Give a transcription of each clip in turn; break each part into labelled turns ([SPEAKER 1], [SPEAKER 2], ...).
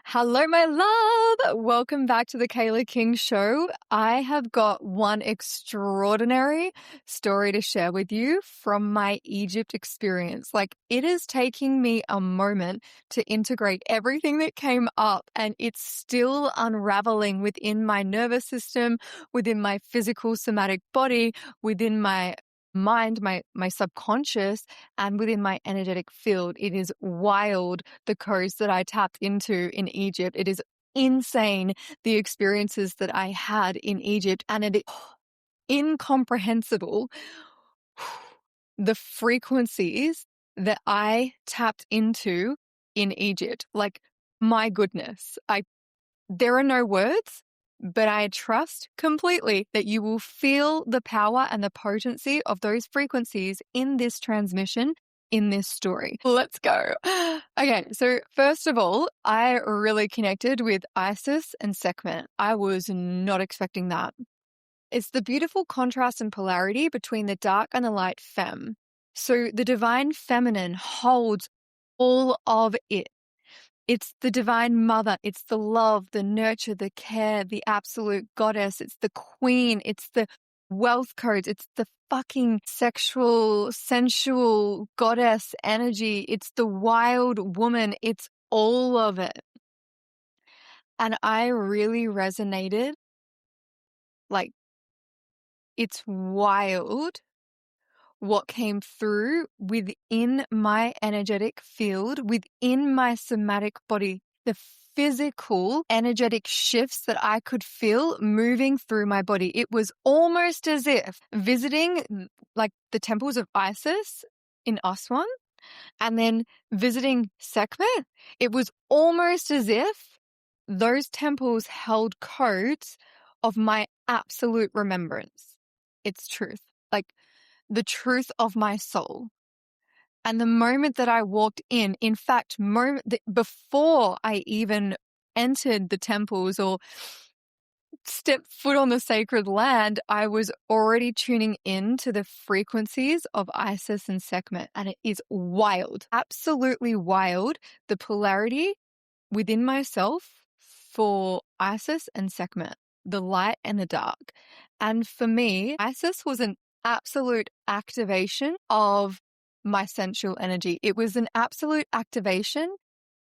[SPEAKER 1] Hello, my love. Welcome back to the Kailah King Show. I have got one extraordinary story to share with you from my Egypt experience. It is taking me a moment to integrate everything that came up, and it's still unraveling within my nervous system, within my physical somatic body, within my mind, my subconscious, and within my energetic field. It is wild, the codes that I tapped into in Egypt. It is insane, the experiences that I had in Egypt, and it is incomprehensible the frequencies that I tapped into in Egypt. My goodness, there are no words, but I trust completely that you will feel the power and the potency of those frequencies in this transmission, in this story. Let's go. Okay, so first of all, I really connected with Isis and Sekhmet. I was not expecting that. It's the beautiful contrast and polarity between the dark and the light femme. So the divine feminine holds all of it. It's the divine mother. It's the love, the nurture, the care, the absolute goddess. It's the queen. It's the wealth codes. It's the fucking sexual, sensual goddess energy. It's the wild woman. It's all of it. And I really resonated. It's wild what came through within my energetic field, within my somatic body, the physical energetic shifts that I could feel moving through my body. It was almost as if visiting the temples of Isis in Aswan and then visiting Sekhmet, it was almost as if those temples held codes of my absolute remembrance. It's truth. The truth of my soul. And the moment that I walked in fact, before I even entered the temples or stepped foot on the sacred land, I was already tuning in to the frequencies of Isis and Sekhmet. And it is wild, absolutely wild, the polarity within myself for Isis and Sekhmet, the light and the dark. And for me, Isis was an absolute activation of my sensual energy. It was an absolute activation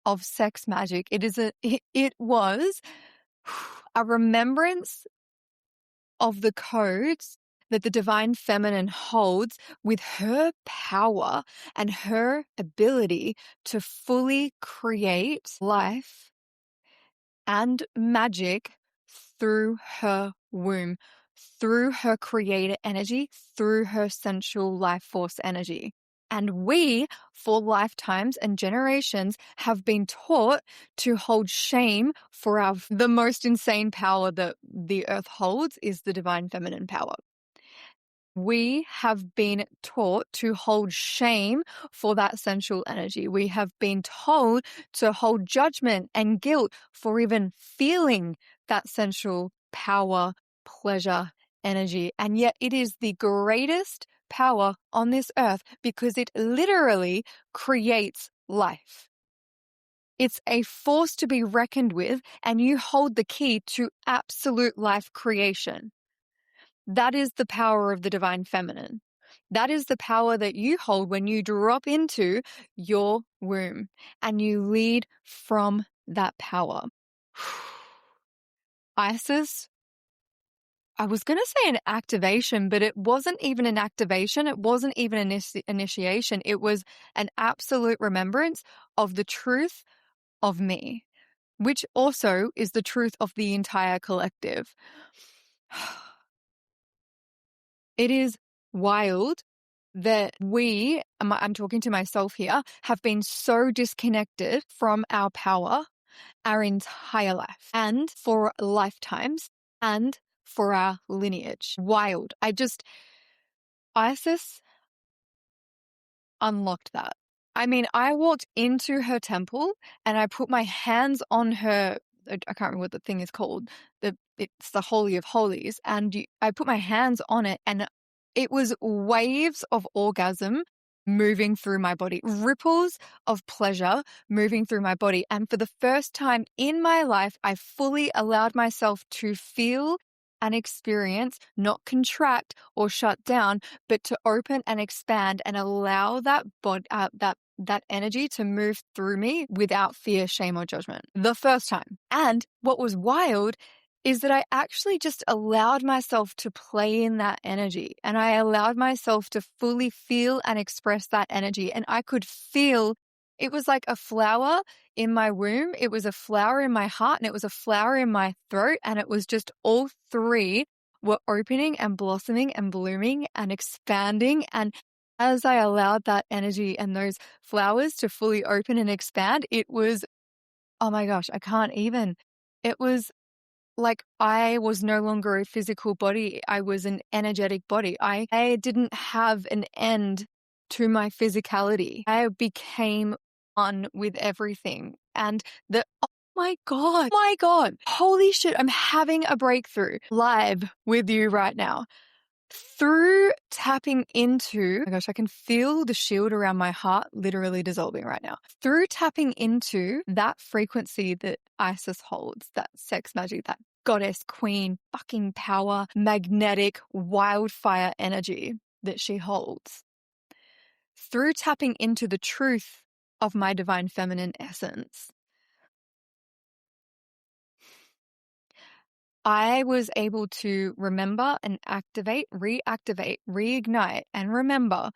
[SPEAKER 1] of sex magic. It was a remembrance of the codes that the divine feminine holds with her power and her ability to fully create life and magic through her womb, through her creator energy, through her sensual life force energy. And we, for lifetimes and generations, have been taught to hold shame for the most insane power that the earth holds is the divine feminine power. We have been taught to hold shame for that sensual energy. We have been told to hold judgment and guilt for even feeling that sensual power, pleasure, energy. And yet it is the greatest power on this earth because it literally creates life. It's a force to be reckoned with, and you hold the key to absolute life creation. That is the power of the divine feminine. That is the power that you hold when you drop into your womb and you lead from that power. Isis, I was going to say an activation, but it wasn't even an activation. It wasn't even an initiation. It was an absolute remembrance of the truth of me, which also is the truth of the entire collective. It is wild that I'm talking to myself here, have been so disconnected from our power our entire life and for lifetimes and for our lineage. Wild. Isis unlocked that. I mean, I walked into her temple and I put my hands on her, I can't remember what the thing is called. It's the Holy of Holies. And I put my hands on it and it was waves of orgasm moving through my body, ripples of pleasure moving through my body. And for the first time in my life, I fully allowed myself to feel and experience, not contract or shut down, but to open and expand and allow that body, that energy to move through me without fear, shame, or judgment. The first time. And what was wild is that I actually just allowed myself to play in that energy, and I allowed myself to fully feel and express that energy. And I could feel it was like a flower in my womb, it was a flower in my heart, and it was a flower in my throat. And it was just all three were opening and blossoming and blooming and expanding. And as I allowed that energy and those flowers to fully open and expand, it was, oh my gosh, I can't even. It was like I was no longer a physical body. I was an energetic body. I didn't have an end to my physicality. I became one with everything. And oh my God, holy shit, I'm having a breakthrough live with you right now. Through tapping into, oh my gosh, I can feel the shield around my heart literally dissolving right now. Through tapping into that frequency that Isis holds, that sex magic, that goddess, queen, fucking power, magnetic, wildfire energy that she holds. Through tapping into the truth of my divine feminine essence, I was able to remember and activate, reactivate, reignite, and remember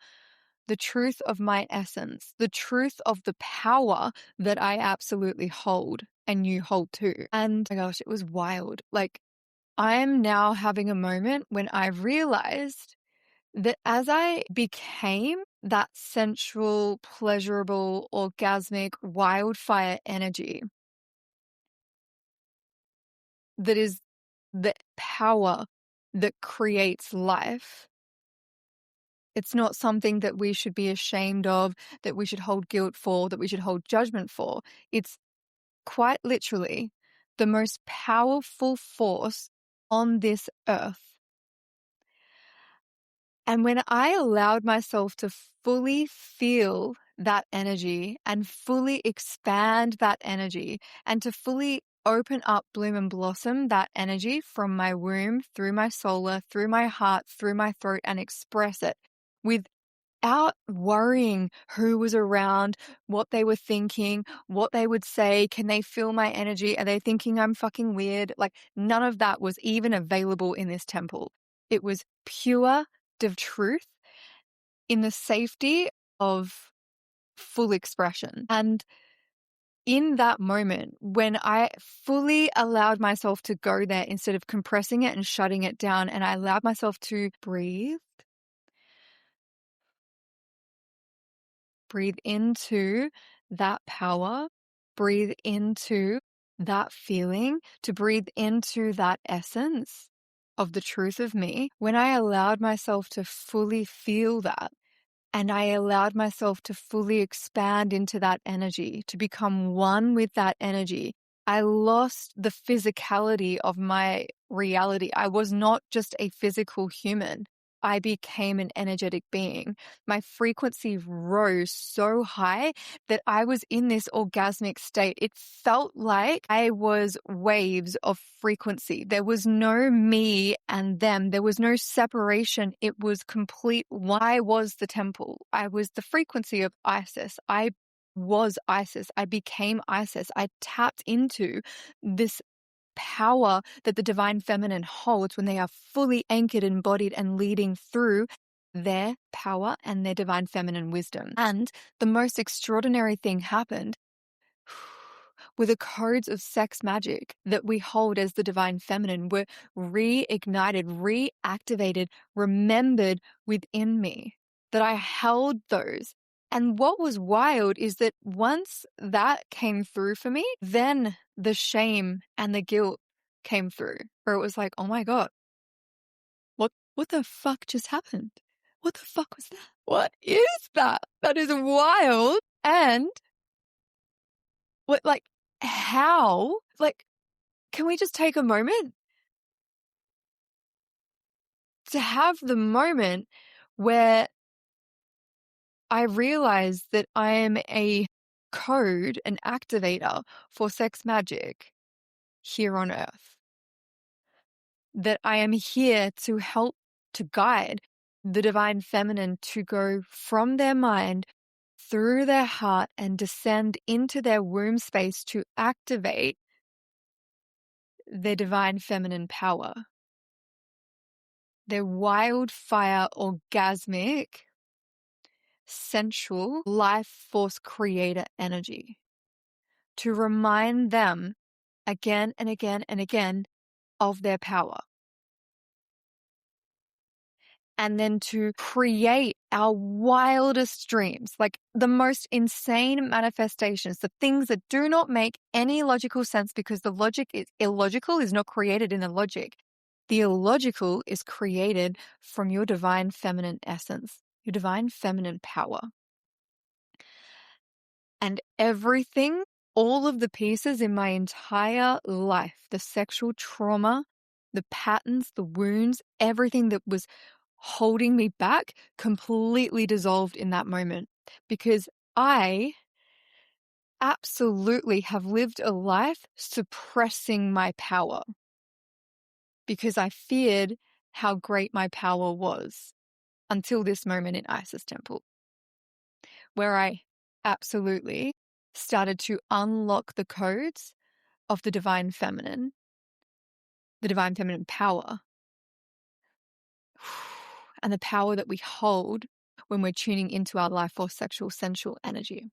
[SPEAKER 1] the truth of my essence, the truth of the power that I absolutely hold and you hold too. And oh my gosh, it was wild. Like, I'm now having a moment when I realized that as I became that sensual, pleasurable, orgasmic, wildfire energy that is the power that creates life, it's not something that we should be ashamed of, that we should hold guilt for, that we should hold judgment for. It's quite literally the most powerful force on this earth. And when I allowed myself to fully feel that energy and fully expand that energy and to fully open up, bloom and blossom that energy from my womb, through my solar, through my heart, through my throat, and express it without worrying who was around, what they were thinking, what they would say, can they feel my energy? Are they thinking I'm fucking weird? Like, none of that was even available in this temple. It was pure truth in the safety of full expression. And in that moment, when I fully allowed myself to go there instead of compressing it and shutting it down, and I allowed myself to breathe into that power, breathe into that feeling, to breathe into that essence of the truth of me, when I allowed myself to fully feel that, and I allowed myself to fully expand into that energy, to become one with that energy, I lost the physicality of my reality. I was not just a physical human. I became an energetic being. My frequency rose so high that I was in this orgasmic state. It felt like I was waves of frequency. There was no me and them. There was no separation. It was complete. I was the temple. I was the frequency of Isis. I was Isis. I became Isis. I tapped into this power that the divine feminine holds when they are fully anchored, embodied, and leading through their power and their divine feminine wisdom. And the most extraordinary thing happened were the codes of sex magic that we hold as the divine feminine were reignited, reactivated, remembered within me, that I held those. And what was wild is that once that came through for me, then the shame and the guilt came through, where it was like, oh my God, what the fuck just happened? What the fuck was that? What is that? That is wild. And what, like, how? Like, can we just take a moment to have the moment where I realized that I am a code, an activator for sex magic here on earth. That I am here to help to guide the divine feminine to go from their mind through their heart and descend into their womb space to activate their divine feminine power, their wildfire, orgasmic, sensual, life force creator energy, to remind them again and again and again of their power. And then to create our wildest dreams, like the most insane manifestations, the things that do not make any logical sense because the logic is illogical, is not created in the logic. The illogical is created from your divine feminine essence, your divine feminine power. And everything, all of the pieces in my entire life, the sexual trauma, the patterns, the wounds, everything that was holding me back completely dissolved in that moment, because I absolutely have lived a life suppressing my power because I feared how great my power was until this moment in Isis Temple, where I absolutely started to unlock the codes of the divine feminine power, and the power that we hold when we're tuning into our life force sexual sensual energy,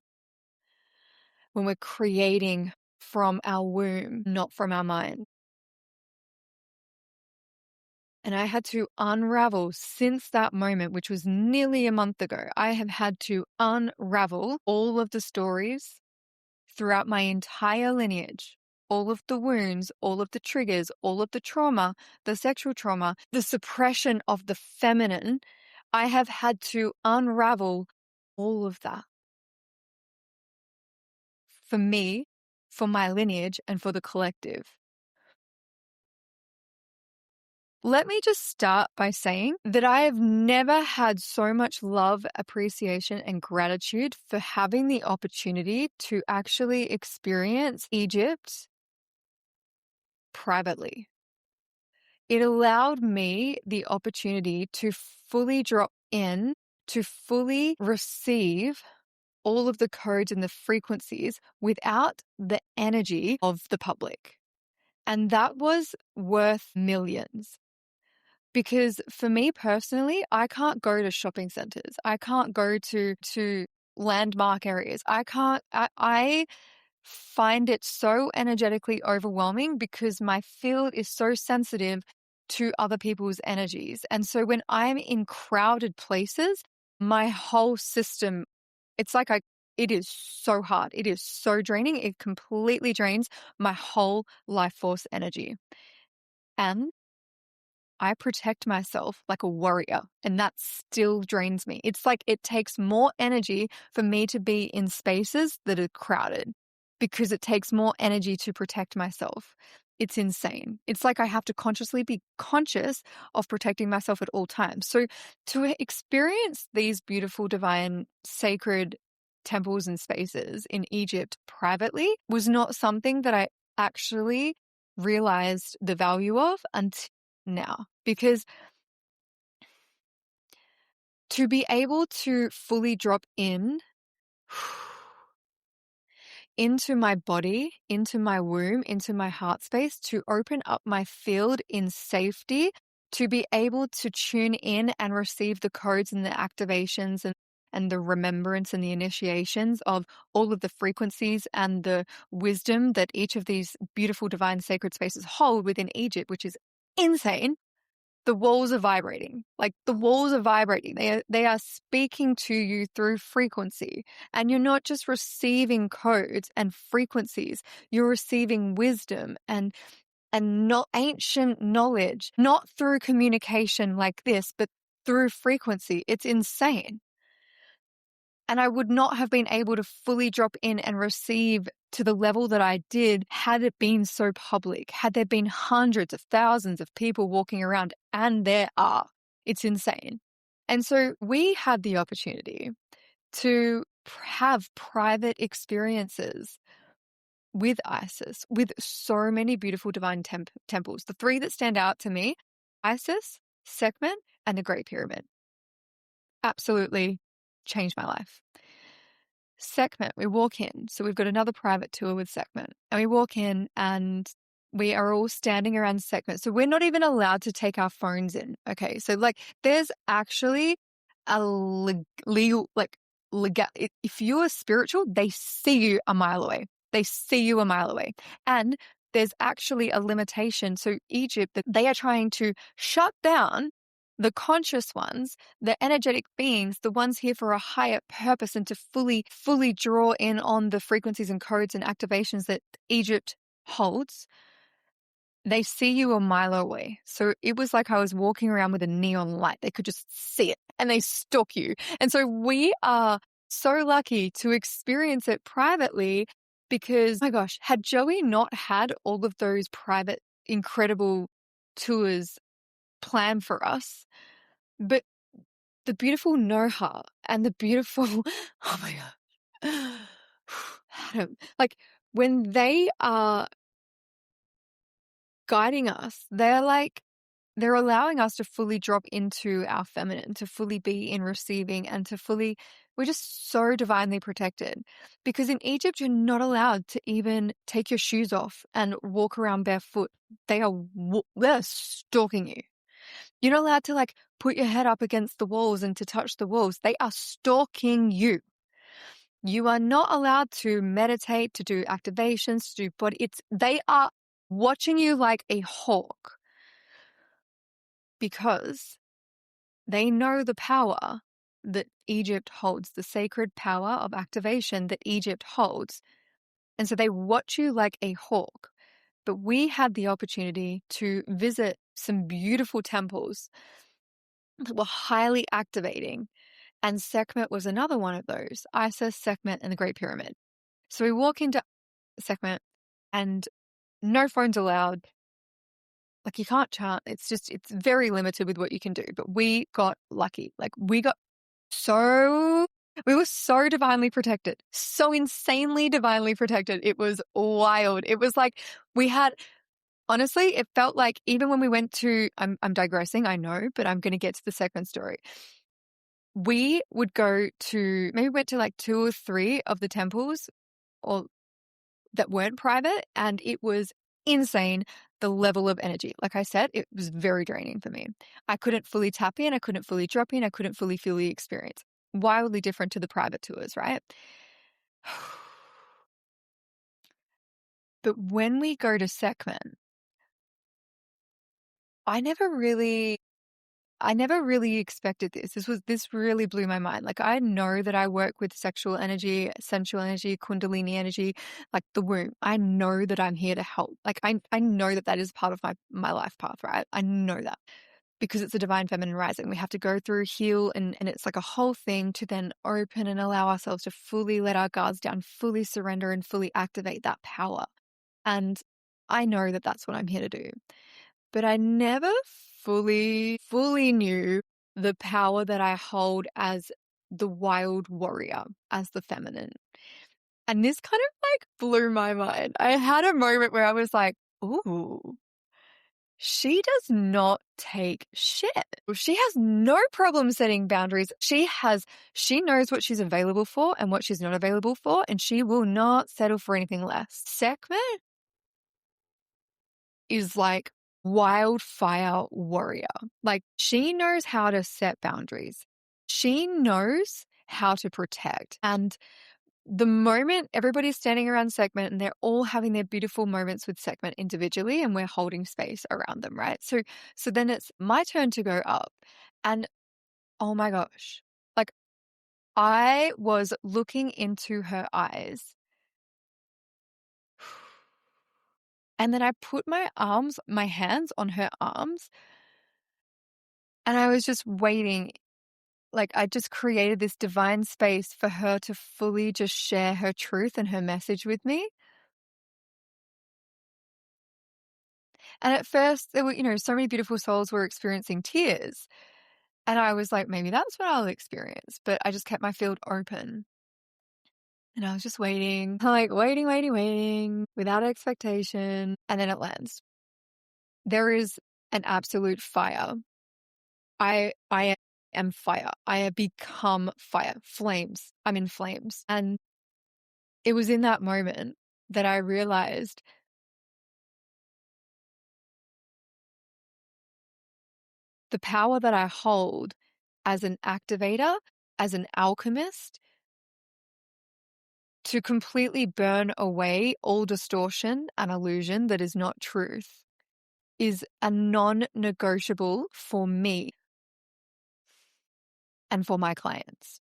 [SPEAKER 1] when we're creating from our womb, not from our mind. And I had to unravel since that moment, which was nearly a month ago. I have had to unravel all of the stories throughout my entire lineage, all of the wounds, all of the triggers, all of the trauma, the sexual trauma, the suppression of the feminine. I have had to unravel all of that for me, for my lineage, and for the collective. Let me just start by saying that I have never had so much love, appreciation, and gratitude for having the opportunity to actually experience Egypt privately. It allowed me the opportunity to fully drop in, to fully receive all of the codes and the frequencies without the energy of the public. And that was worth millions. Because for me personally, I can't go to shopping centers. I can't go to landmark areas. I find it so energetically overwhelming because my field is so sensitive to other people's energies. And so when I'm in crowded places, my whole system, it is so hard. It is so draining. It completely drains my whole life force energy. And I protect myself like a warrior, and that still drains me. It's like it takes more energy for me to be in spaces that are crowded because it takes more energy to protect myself. It's insane. It's like I have to consciously be conscious of protecting myself at all times. So to experience these beautiful, divine, sacred temples and spaces in Egypt privately was not something that I actually realized the value of until now, because to be able to fully drop in into my body, into my womb, into my heart space, to open up my field in safety, to be able to tune in and receive the codes and the activations and the remembrance and the initiations of all of the frequencies and the wisdom that each of these beautiful divine sacred spaces hold within Egypt, which is insane. The walls are vibrating. Like the walls are vibrating. They are speaking to you through frequency. And you're not just receiving codes and frequencies. You're receiving wisdom and not ancient knowledge, not through communication like this, but through frequency. It's insane. And I would not have been able to fully drop in and receive to the level that I did had it been so public, had there been hundreds of thousands of people walking around, and there are. It's insane. And so we had the opportunity to have private experiences with Isis, with so many beautiful divine temples. The three that stand out to me, Isis, Sekhmet, and the Great Pyramid. Absolutely changed my life. Sekhmet, we walk in. So we've got another private tour with Sekhmet. And we walk in and we are all standing around Sekhmet. So we're not even allowed to take our phones in. Okay. So like there's actually a legal, if you're spiritual, they see you a mile away. They see you a mile away. And there's actually a limitation. So Egypt, they are trying to shut down the conscious ones, the energetic beings, the ones here for a higher purpose and to fully draw in on the frequencies and codes and activations that Egypt holds. They see you a mile away. So it was like I was walking around with a neon light. They could just see it and they stalk you. And so we are so lucky to experience it privately because, oh my gosh, had Joey not had all of those private, incredible tours planned for us, but the beautiful Noha and the beautiful, oh my God, like when they are guiding us, they're allowing us to fully drop into our feminine, to fully be in receiving and we're just so divinely protected. Because in Egypt, you're not allowed to even take your shoes off and walk around barefoot. They're stalking you. You're not allowed to like put your head up against the walls and to touch the walls. They are stalking you. You are not allowed to meditate, to do activations, to do body. They are watching you like a hawk because they know the power that Egypt holds, the sacred power of activation that Egypt holds. And so they watch you like a hawk. But we had the opportunity to visit some beautiful temples that were highly activating. And Sekhmet was another one of those. Isis, Sekhmet, and the Great Pyramid. So we walk into Sekhmet and no phones allowed. Like you can't chant. It's very limited with what you can do. But we got lucky. Like we were so divinely protected. So insanely divinely protected. It was wild. It was like honestly, it felt like even when we went to, I'm digressing, I know, but I'm going to get to the Sekhmet story. We would go to, maybe went to like 2 or 3 of the temples or that weren't private, and it was insane the level of energy. Like I said, it was very draining for me. I couldn't fully tap in, I couldn't fully drop in, I couldn't fully feel the experience. Wildly different to the private tours, right? But when we go to Sekhmet, I never really expected this. This really blew my mind. Like I know that I work with sexual energy, sensual energy, kundalini energy, like the womb. I know that I'm here to help. Like I know that is part of my life path, right? I know that because it's a divine feminine rising. We have to go through, heal, and it's like a whole thing to then open and allow ourselves to fully let our guards down, fully surrender and fully activate that power. And I know that that's what I'm here to do. But I never fully knew the power that I hold as the wild warrior, as the feminine. And this kind of like blew my mind. I had a moment where I was like, ooh, she does not take shit. She has no problem setting boundaries. She knows what she's available for and what she's not available for, and she will not settle for anything less. Sekhmet is like wildfire warrior. Like she knows how to set boundaries. She knows how to protect. And the moment everybody's standing around Sekhmet and they're all having their beautiful moments with Sekhmet individually and we're holding space around them, right? So then it's my turn to go up. And oh my gosh, like I was looking into her eyes. And then I put my hands on her arms, and I was just waiting. Like I just created this divine space for her to fully just share her truth and her message with me. And at first there were, so many beautiful souls were experiencing tears. And I was like, maybe that's what I'll experience. But I just kept my field open. And I was just waiting, like waiting without expectation. And then it lands. There is an absolute fire. I am fire. I have become fire, flames. I'm in flames. And it was in that moment that I realized the power that I hold as an activator, as an alchemist, to completely burn away all distortion and illusion that is not truth, is a non-negotiable for me and for my clients.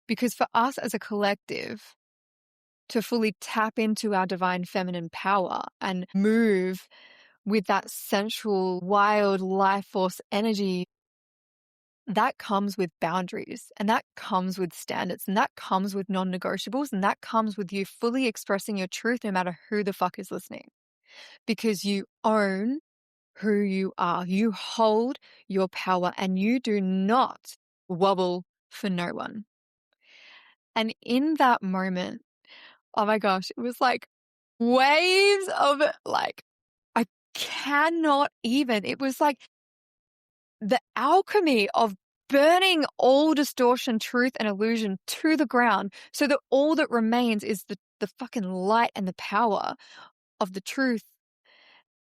[SPEAKER 1] Because for us as a collective to fully tap into our divine feminine power and move with that sensual, wild life force energy, that comes with boundaries, and that comes with standards, and that comes with non-negotiables, and that comes with you fully expressing your truth no matter who the fuck is listening. Because you own who you are. You hold your power and you do not wobble for no one. And in that moment, oh my gosh, it was like waves of like, I cannot even, it was like the alchemy of burning all distortion, truth, and illusion to the ground so that all that remains is the fucking light and the power of the truth.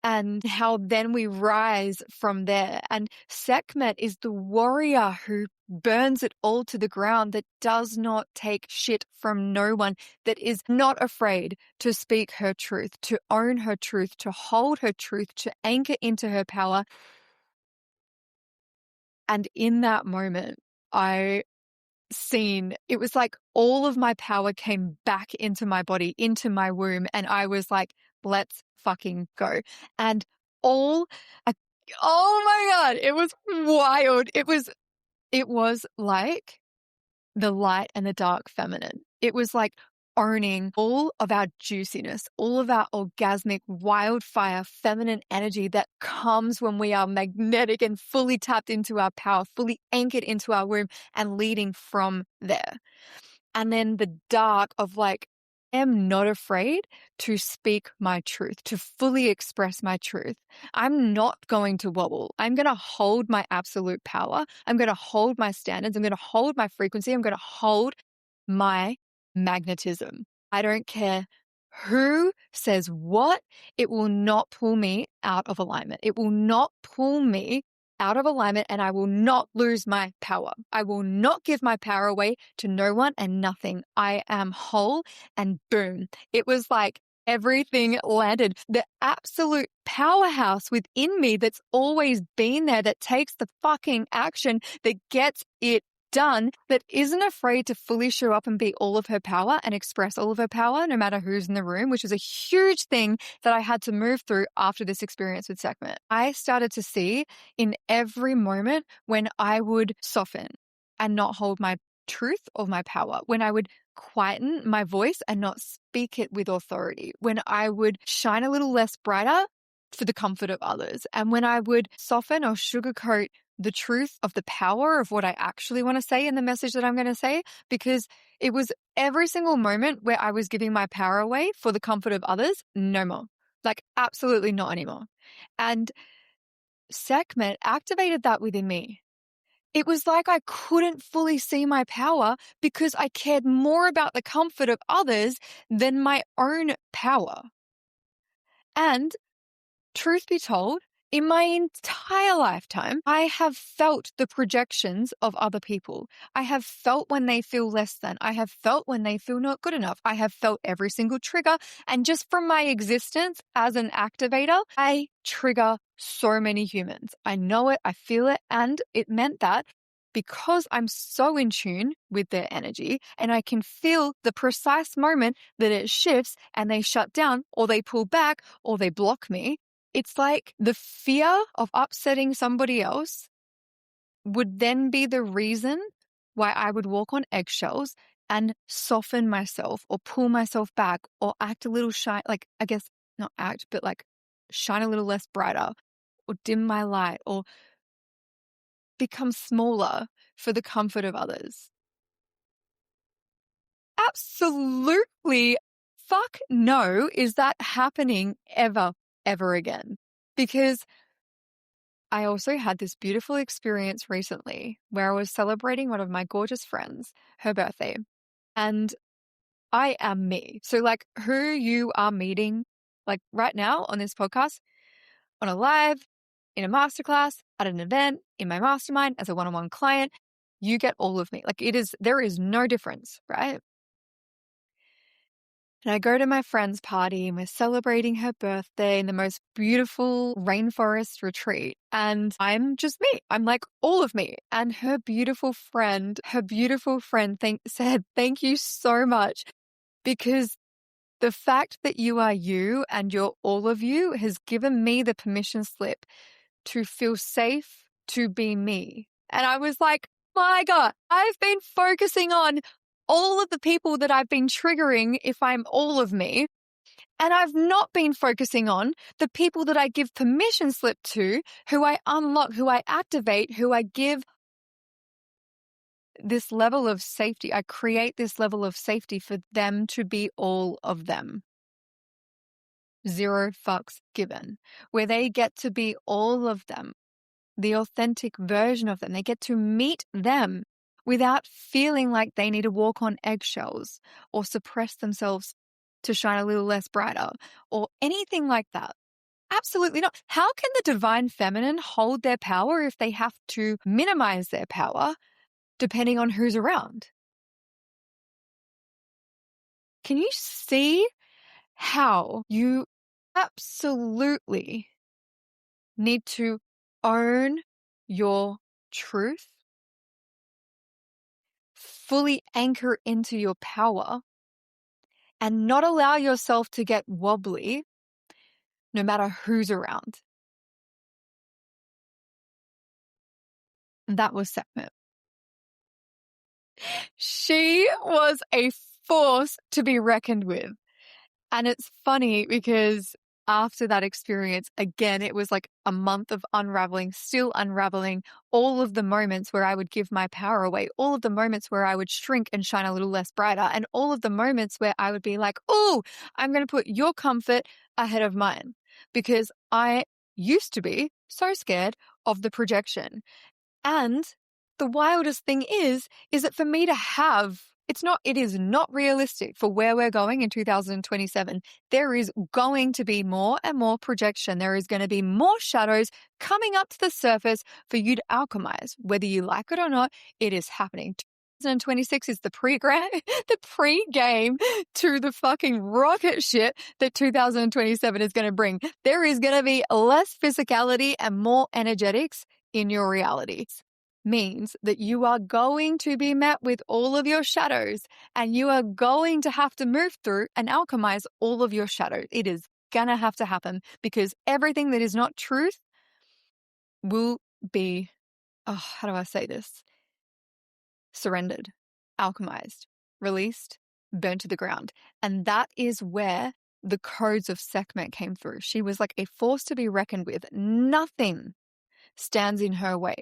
[SPEAKER 1] And how then we rise from there. And Sekhmet is the warrior who burns it all to the ground, that does not take shit from no one, that is not afraid to speak her truth, to own her truth, to hold her truth, to anchor into her power. And in that moment, it was like all of my power came back into my body, into my womb. And I was like, let's fucking go. And oh my God, it was wild. It was like the light and the dark feminine. It was like owning all of our juiciness, all of our orgasmic wildfire feminine energy that comes when we are magnetic and fully tapped into our power, fully anchored into our womb and leading from there. And then the dark of like, I am not afraid to speak my truth, to fully express my truth. I'm not going to wobble. I'm going to hold my absolute power. I'm going to hold my standards. I'm going to hold my frequency. I'm going to hold my magnetism. I don't care who says what. It will not pull me out of alignment. It will not pull me out of alignment, and I will not lose my power. I will not give my power away to no one and nothing. I am whole, and boom. It was like everything landed. The absolute powerhouse within me that's always been there, that takes the fucking action, that gets it done, that isn't afraid to fully show up and be all of her power and express all of her power, no matter who's in the room, which was a huge thing that I had to move through after this experience with Sekhmet. I started to see in every moment when I would soften and not hold my truth or my power, when I would quieten my voice and not speak it with authority, when I would shine a little less brighter for the comfort of others, and when I would soften or sugarcoat the truth of the power of what I actually want to say in the message that I'm going to say, because it was every single moment where I was giving my power away for the comfort of others, no more. Like, absolutely not anymore. And Sekhmet activated that within me. It was like I couldn't fully see my power because I cared more about the comfort of others than my own power. And truth be told, in my entire lifetime, I have felt the projections of other people. I have felt when they feel less than. I have felt when they feel not good enough. I have felt every single trigger. And just from my existence as an activator, I trigger so many humans. I know it, I feel it, and it meant that because I'm so in tune with their energy and I can feel the precise moment that it shifts and they shut down or they pull back or they block me, it's like the fear of upsetting somebody else would then be the reason why I would walk on eggshells and soften myself or pull myself back or act a little shy, like, I guess not act, but like shine a little less brighter or dim my light or become smaller for the comfort of others? Absolutely. Fuck no, is that happening ever, ever again? Because I also had this beautiful experience recently where I was celebrating one of my gorgeous friends, her birthday, and I am me. So, like, who you are meeting, like right now on this podcast, on a live, in a masterclass, at an event, in my mastermind, as a one-on-one client, you get all of me. Like, there is no difference, right? And I go to my friend's party and we're celebrating her birthday in the most beautiful rainforest retreat. And I'm just me. I'm like all of me. And her beautiful friend said, "Thank you so much, because the fact that you are you and you're all of you has given me the permission slip to feel safe to be me." And I was like, my God, I've been focusing on all of the people that I've been triggering if I'm all of me. And I've not been focusing on the people that I give permission slip to, who I unlock, who I activate, who I give this level of safety. I create this level of safety for them to be all of them. Zero fucks given, where they get to be all of them, the authentic version of them. They get to meet them without feeling like they need to walk on eggshells or suppress themselves to shine a little less brighter or anything like that. Absolutely not. How can the divine feminine hold their power if they have to minimize their power depending on who's around? Can you see how you absolutely need to own your truth, fully anchor into your power, and not allow yourself to get wobbly no matter who's around? That was Sekhmet. She was a force to be reckoned with. And it's funny because after that experience, again, it was like a month of unraveling, still unraveling all of the moments where I would give my power away, all of the moments where I would shrink and shine a little less brighter, and all of the moments where I would be like, oh, I'm going to put your comfort ahead of mine, because I used to be so scared of the projection. And the wildest thing is that for me to have, it is not realistic for where we're going in 2027. There is going to be more and more projection. There is going to be more shadows coming up to the surface for you to alchemize. Whether you like it or not, it is happening. 2026 is the pre-game to the fucking rocket ship that 2027 is going to bring. There is going to be less physicality and more energetics in your reality. Means that you are going to be met with all of your shadows, and you are going to have to move through and alchemize all of your shadows. It is gonna have to happen, because everything that is not truth will be, how do I say this? Surrendered, alchemized, released, burnt to the ground. And that is where the codes of Sekhmet came through. She was like a force to be reckoned with. Nothing stands in her way.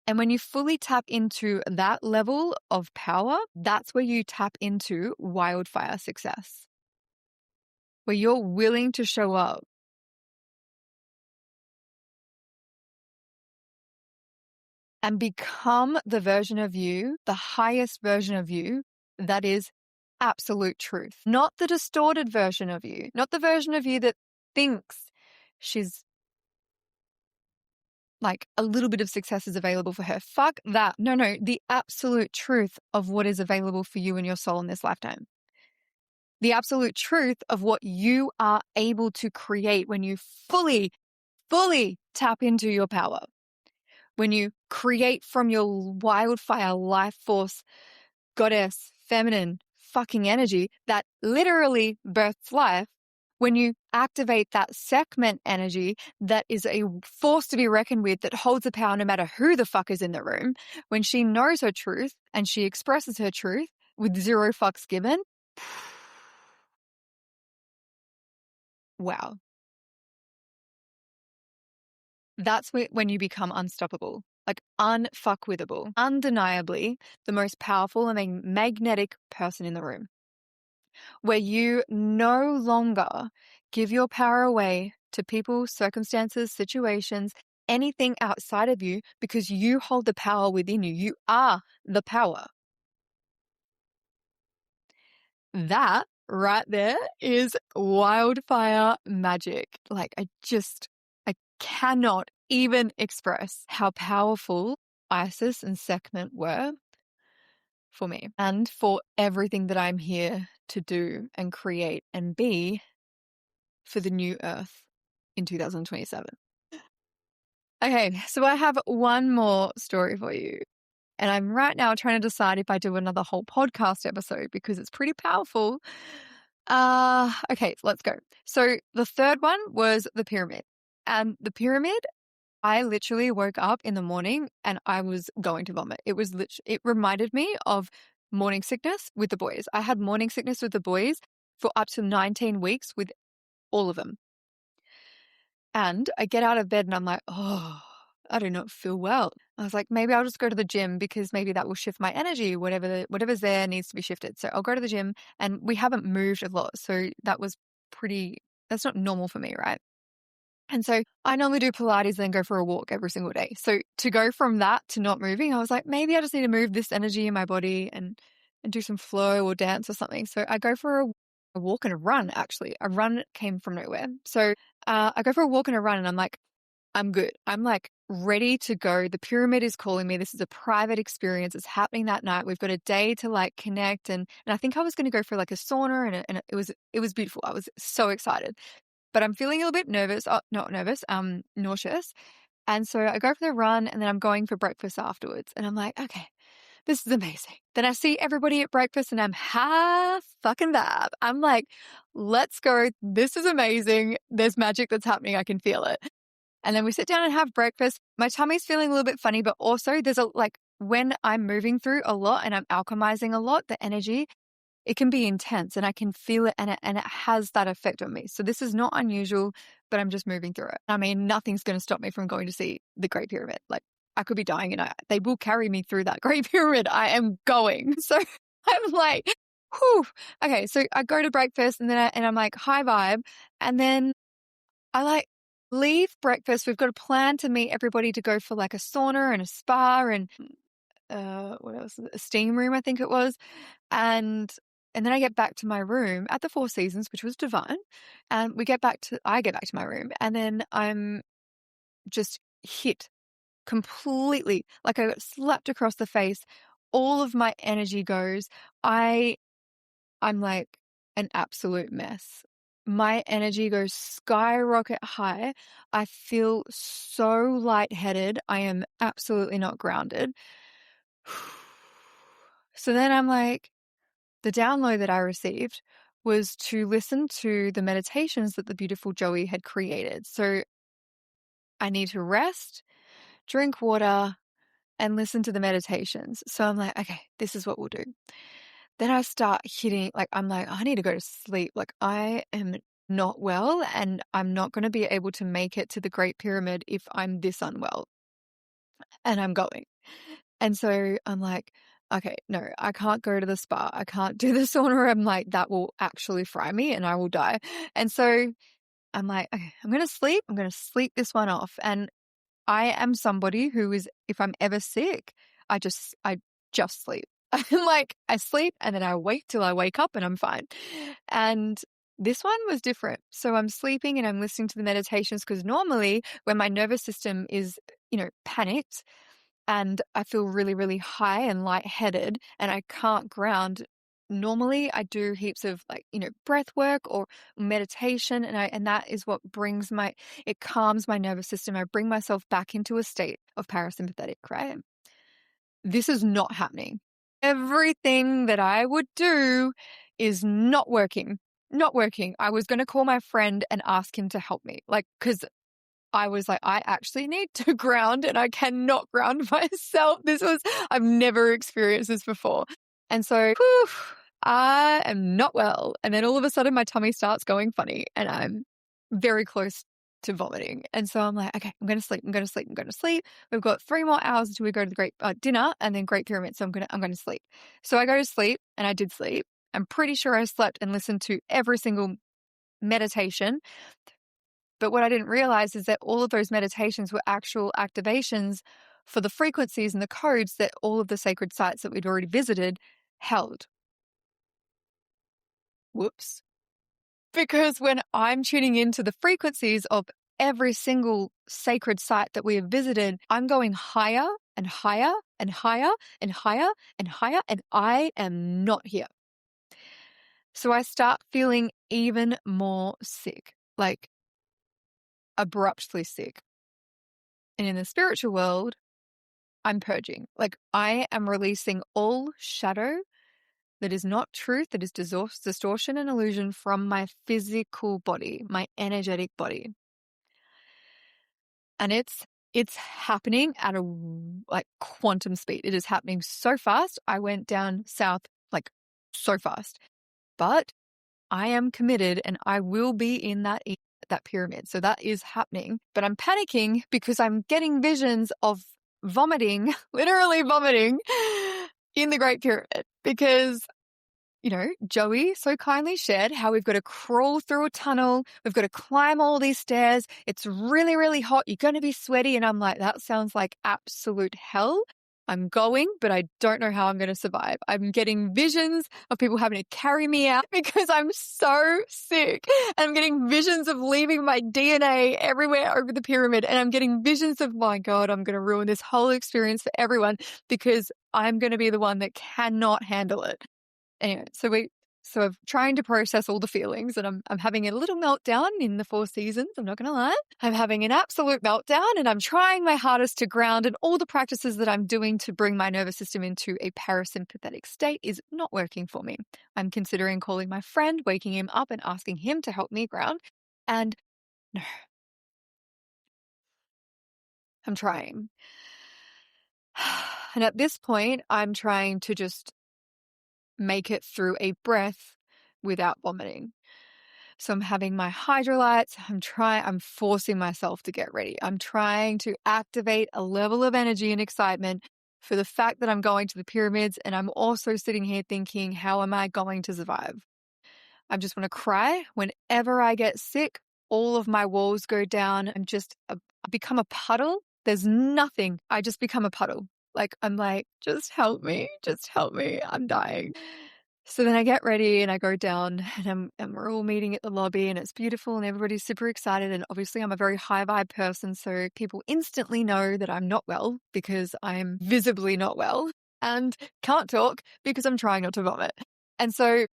[SPEAKER 1] And when you fully tap into that level of power, that's where you tap into wildfire success, where you're willing to show up and become the version of you, the highest version of you that is absolute truth, not the distorted version of you, not the version of you that thinks she's like a little bit of success is available for her. Fuck that. No, the absolute truth of what is available for you and your soul in this lifetime. The absolute truth of what you are able to create when you fully tap into your power. When you create from your wildfire life force, goddess, feminine fucking energy that literally births life. When you activate that Sekhmet energy that is a force to be reckoned with, that holds the power no matter who the fuck is in the room, when she knows her truth and she expresses her truth with zero fucks given, wow. That's when you become unstoppable. like unfuckwithable, undeniably the most powerful and magnetic person in the room, where you no longer give your power away to people, circumstances, situations, anything outside of you, because you hold the power within you. You are the power. That right there is wildfire magic. Like, I cannot even express how powerful Isis and Sekhmet were for me and for everything that I'm here to do and create and be for the new earth in 2027. Okay, so I have one more story for you. And I'm right now trying to decide if I do another whole podcast episode because it's pretty powerful. Okay, let's go. So the third one was the pyramid. And the pyramid, I literally woke up in the morning and I was going to vomit. It reminded me of morning sickness with the boys. I had morning sickness with the boys for up to 19 weeks with all of them. And I get out of bed and I'm like, oh, I do not feel well. I was like, maybe I'll just go to the gym because maybe that will shift my energy. Whatever's there needs to be shifted. So I'll go to the gym, and we haven't moved a lot. So that's not normal for me, right? And so I normally do Pilates and then go for a walk every single day. So to go from that to not moving, I was like, maybe I just need to move this energy in my body and do some flow or dance or something. So I go for a walk and a run, actually. A run came from nowhere. So I go for a walk and a run and I'm like, I'm good. I'm like ready to go. The pyramid is calling me. This is a private experience. It's happening that night. We've got a day to like connect. And I think I was going to go for like a sauna and it was beautiful. I was so excited, but I'm feeling a little bit nervous. Oh, not nervous, nauseous. And so I go for the run and then I'm going for breakfast afterwards. And I'm like, okay, this is amazing. Then I see everybody at breakfast and I'm half fucking vibe. I'm like, let's go. This is amazing. There's magic that's happening. I can feel it. And then we sit down and have breakfast. My tummy's feeling a little bit funny, but also when I'm moving through a lot and I'm alchemizing a lot, the energy, it can be intense and I can feel it and it has that effect on me. So this is not unusual, but I'm just moving through it. I mean, nothing's going to stop me from going to see the Great Pyramid. Like, I could be dying and they will carry me through that Great Pyramid. I am going. So I'm like, whew. Okay, so I go to breakfast and then I'm like high vibe, and then I like leave breakfast. We've got a plan to meet everybody to go for like a sauna and a spa and what else? A steam room, I think it was. And then I get back to my room at the Four Seasons, which was divine. And I get back to my room, and then I'm just hit completely, like I got slapped across the face. All of my energy goes. I'm like an absolute mess. My energy goes skyrocket high. I feel so lightheaded. I am absolutely not grounded. So then I'm like, the download that I received was to listen to the meditations that the beautiful Joey had created. So I need to rest, drink water, and listen to the meditations. So I'm like, okay, this is what we'll do. Then I start hitting, like, I'm like, I need to go to sleep. Like, I am not well and I'm not going to be able to make it to the Great Pyramid if I'm this unwell. And I'm going. And so I'm like, okay, no, I can't go to the spa. I can't do the sauna. I'm like, that will actually fry me and I will die. And so I'm like, okay, I'm going to sleep. I'm going to sleep this one off. And I am somebody who is, if I'm ever sick, I just sleep. I'm like, I sleep and then I wait till I wake up and I'm fine. And this one was different. So I'm sleeping and I'm listening to the meditations, because normally when my nervous system is, panicked and I feel really, really high and lightheaded and I can't ground, normally I do heaps of breath work or meditation, and that is what it calms my nervous system. I bring myself back into a state of parasympathetic, right? This is not happening. Everything that I would do is not working. Not working. I was going to call my friend and ask him to help me, because I was like, I actually need to ground and I cannot ground myself. I've never experienced this before. And so, I am not well. And then all of a sudden my tummy starts going funny and I'm very close to vomiting. And so I'm like, okay, I'm going to sleep. I'm going to sleep. I'm going to sleep. We've got 3 more hours until we go to the great dinner and then Great Pyramid. So I'm going to sleep. So I go to sleep, and I did sleep. I'm pretty sure I slept and listened to every single meditation. But what I didn't realize is that all of those meditations were actual activations for the frequencies and the codes that all of the sacred sites that we'd already visited held. Whoops. Because when I'm tuning into the frequencies of every single sacred site that we have visited, I'm going higher and higher and higher and higher and higher, and I am not here. So I start feeling even more sick, like abruptly sick. And in the spiritual world, I'm purging. Like, I am releasing all shadow that is not truth, that is distortion and illusion from my physical body, my energetic body. And it's happening at a like quantum speed. It is happening so fast. I went down south like so fast. But I am committed, and I will be in that pyramid. So that is happening. But I'm panicking because I'm getting visions of vomiting, literally vomiting in the Great Pyramid, because Joey so kindly shared how we've got to crawl through a tunnel. We've got to climb all these stairs. It's really, really hot. You're going to be sweaty. And I'm like, that sounds like absolute hell. I'm going, but I don't know how I'm going to survive. I'm getting visions of people having to carry me out because I'm so sick. And I'm getting visions of leaving my DNA everywhere over the pyramid. And I'm getting visions of, my God, I'm going to ruin this whole experience for everyone because I'm going to be the one that cannot handle it. Anyway, so I'm trying to process all the feelings, and I'm having a little meltdown in the 4 seasons. I'm not going to lie. I'm having an absolute meltdown, and I'm trying my hardest to ground, and all the practices that I'm doing to bring my nervous system into a parasympathetic state is not working for me. I'm considering calling my friend, waking him up and asking him to help me ground. And no, I'm trying. And at this point, I'm trying to just make it through a breath without vomiting. So I'm having my hydrolytes. I'm forcing myself to get ready. I'm trying to activate a level of energy and excitement for the fact that I'm going to the pyramids. And I'm also sitting here thinking, how am I going to survive? I just want to cry. Whenever I get sick, all of my walls go down. I become a puddle. There's nothing. I just become a puddle. I'm like, just help me. Just help me. I'm dying. So then I get ready and I go down, and we're all meeting at the lobby, and it's beautiful and everybody's super excited. And obviously I'm a very high vibe person. So people instantly know that I'm not well because I'm visibly not well and can't talk because I'm trying not to vomit. And so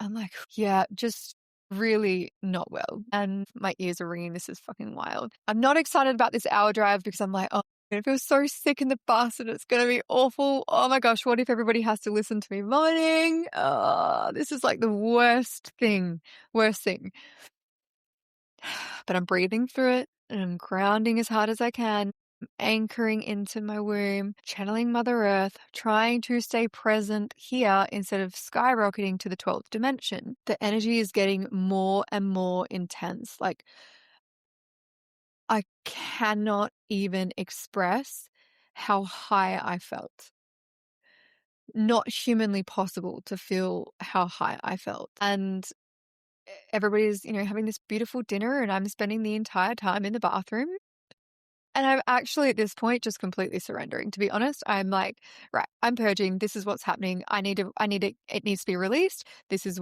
[SPEAKER 1] I'm like, yeah, just really not well. And my ears are ringing. This is fucking wild. I'm not excited about this hour drive because I'm like, oh, I'm going to feel so sick in the bus and it's going to be awful. Oh my gosh, what if everybody has to listen to me vomiting? This is like the worst thing. But I'm breathing through it, and I'm grounding as hard as I can. I'm anchoring into my womb, channeling Mother Earth, trying to stay present here instead of skyrocketing to the 12th dimension. The energy is getting more and more intense. I cannot even express how high I felt. Not humanly possible to feel how high I felt. And everybody's, having this beautiful dinner, and I'm spending the entire time in the bathroom. And I'm actually at this point just completely surrendering. To be honest, I'm like, right, I'm purging. This is what's happening. It needs to be released. This is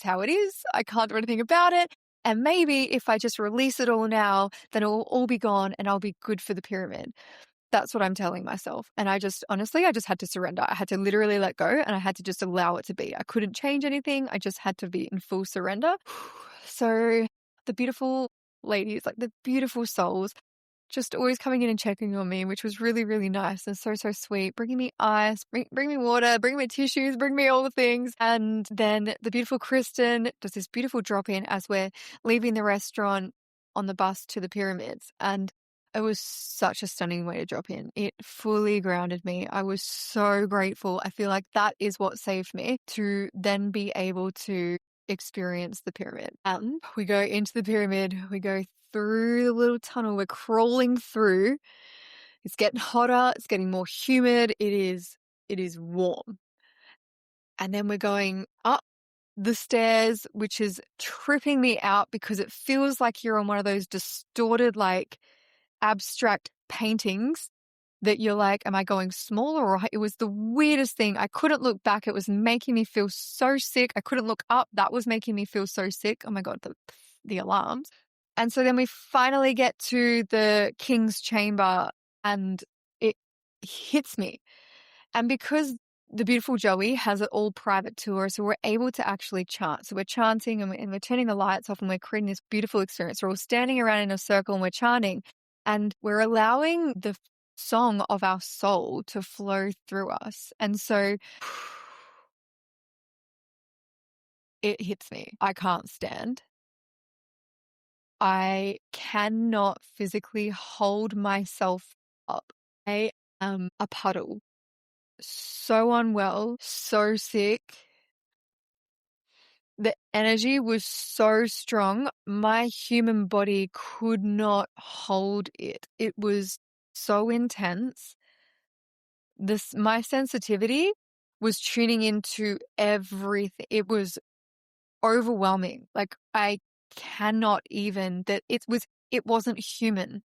[SPEAKER 1] how it is. I can't do anything about it. And maybe if I just release it all now, then it will all be gone and I'll be good for the pyramid. That's what I'm telling myself. And I just had to surrender. I had to literally let go, and I had to just allow it to be. I couldn't change anything. I just had to be in full surrender. So the beautiful ladies, like the beautiful souls, just always coming in and checking on me, which was really, really nice and so, so sweet. Bringing me ice, bring me water, bring me tissues, bring me all the things. And then the beautiful Kristen does this beautiful drop-in as we're leaving the restaurant on the bus to the pyramids. And it was such a stunning way to drop in. It fully grounded me. I was so grateful. I feel like that is what saved me, to then be able to experience the pyramid. And we go into the pyramid, we go through the little tunnel, we're crawling through. It's getting hotter, it's getting more humid, it is warm. And then we're going up the stairs, which is tripping me out because it feels like you're on one of those distorted, like abstract paintings that you're like, am I going smaller or it was the weirdest thing. I couldn't look back. It was making me feel so sick. I couldn't look up. That was making me feel so sick. Oh my God, the alarms. And so then we finally get to the king's chamber and it hits me. And because the beautiful Joey has it all private to her, so we're able to actually chant. So we're chanting and we're turning the lights off and we're creating this beautiful experience. We're all standing around in a circle and we're chanting and we're allowing the song of our soul to flow through us. And so it hits me. I can't stand. I cannot physically hold myself up. I am a puddle. So unwell, so sick. The energy was so strong. My human body could not hold it. It was so intense. My sensitivity was tuning into everything. It was overwhelming. Like I cannot even it wasn't human.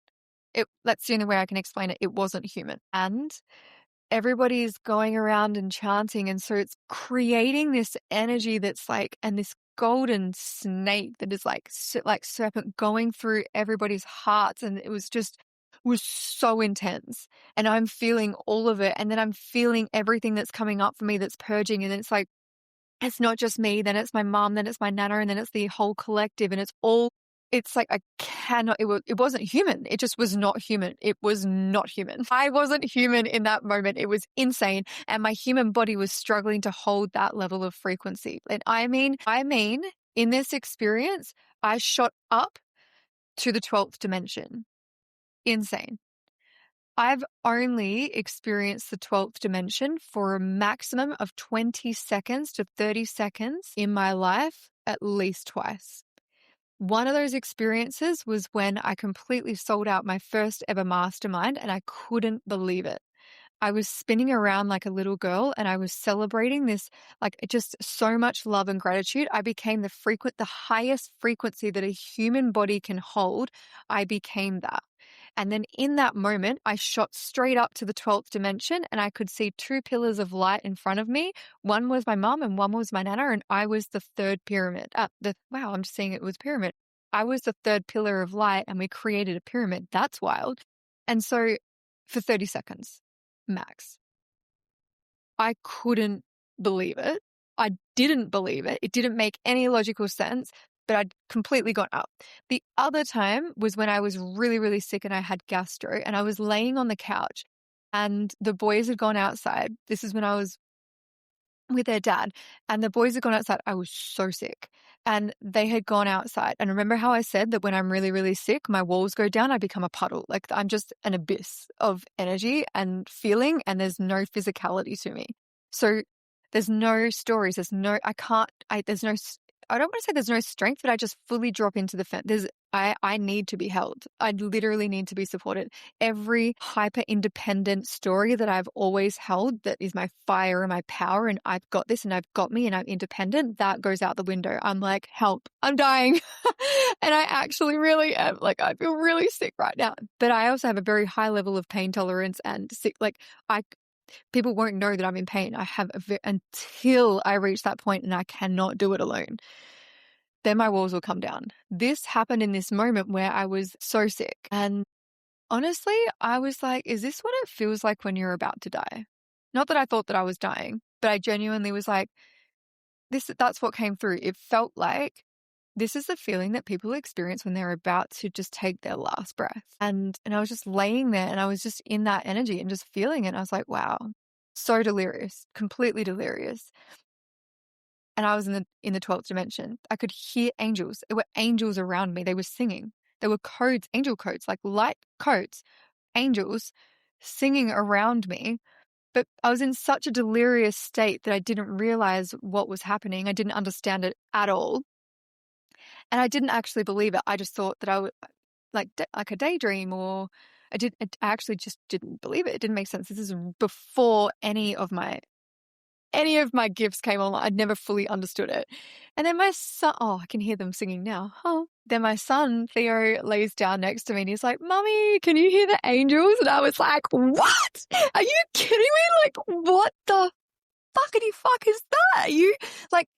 [SPEAKER 1] That's the only way I can explain it. It wasn't human. And everybody's going around and chanting. And so it's creating this energy that's like, and this golden snake that is like serpent going through everybody's hearts. And it was so intense. And I'm feeling all of it. And then I'm feeling everything that's coming up for me that's purging. And it's like, it's not just me, then it's my mom, then it's my nana, and then it's the whole collective. And it's like I cannot, it wasn't human. It just was not human. It was not human. I wasn't human in that moment. It was insane. And my human body was struggling to hold that level of frequency. And I mean, in this experience, I shot up to the 12th dimension. Insane. I've only experienced the 12th dimension for a maximum of 20 seconds to 30 seconds in my life, at least twice. One of those experiences was when I completely sold out my first ever mastermind and I couldn't believe it. I was spinning around like a little girl and I was celebrating this, like just so much love and gratitude. I became the highest frequency that a human body can hold. I became that. And then in that moment, I shot straight up to the 12th dimension and I could see two pillars of light in front of me. One was my mum and one was my nana, and I was the third pyramid. Wow, I'm just saying it was pyramid. I was the third pillar of light and we created a pyramid. That's wild. And so for 30 seconds, max. I couldn't believe it. I didn't believe it. It didn't make any logical sense, but I'd completely gone up. The other time was when I was really, really sick and I had gastro and I was laying on the couch and the boys had gone outside. This is when I was with their dad and the boys had gone outside. I was so sick and they had gone outside. And remember how I said that when I'm really, really sick, my walls go down, I become a puddle. Like I'm just an abyss of energy and feeling and there's no physicality to me. So there's no stories. I don't want to say there's no strength, but I just fully drop into the fence. I need to be held. I literally need to be supported. Every hyper independent story that I've always held that is my fire and my power and I've got this and I've got me and I'm independent, that goes out the window. I'm like, help, I'm dying. And I actually really am. Like, I feel really sick right now. But I also have a very high level of pain tolerance and sick. Like, people won't know that I'm in pain. I have until I reach that point and I cannot do it alone. Then my walls will come down. This happened in this moment where I was so sick. And honestly, I was like, is this what it feels like when you're about to die? Not that I thought that I was dying, but I genuinely was like, that's what came through. It felt like this is the feeling that people experience when they're about to just take their last breath. And I was just laying there and I was just in that energy and just feeling it. And I was like, wow, so delirious, completely delirious. And I was in the 12th dimension. I could hear angels. There were angels around me. They were singing. There were codes, angel codes, like light codes, angels singing around me. But I was in such a delirious state that I didn't realize what was happening. I didn't understand it at all. And I didn't actually believe it. I just thought that I would like a daydream, or I actually just didn't believe it. It didn't make sense. This is before any of my gifts came online. I'd never fully understood it. And then my son, I can hear them singing now. Oh. Then my son, Theo, lays down next to me and he's like, Mummy, can you hear the angels? And I was like, what? Are you kidding me? Like, what the fuckity fuck is that? Are you like,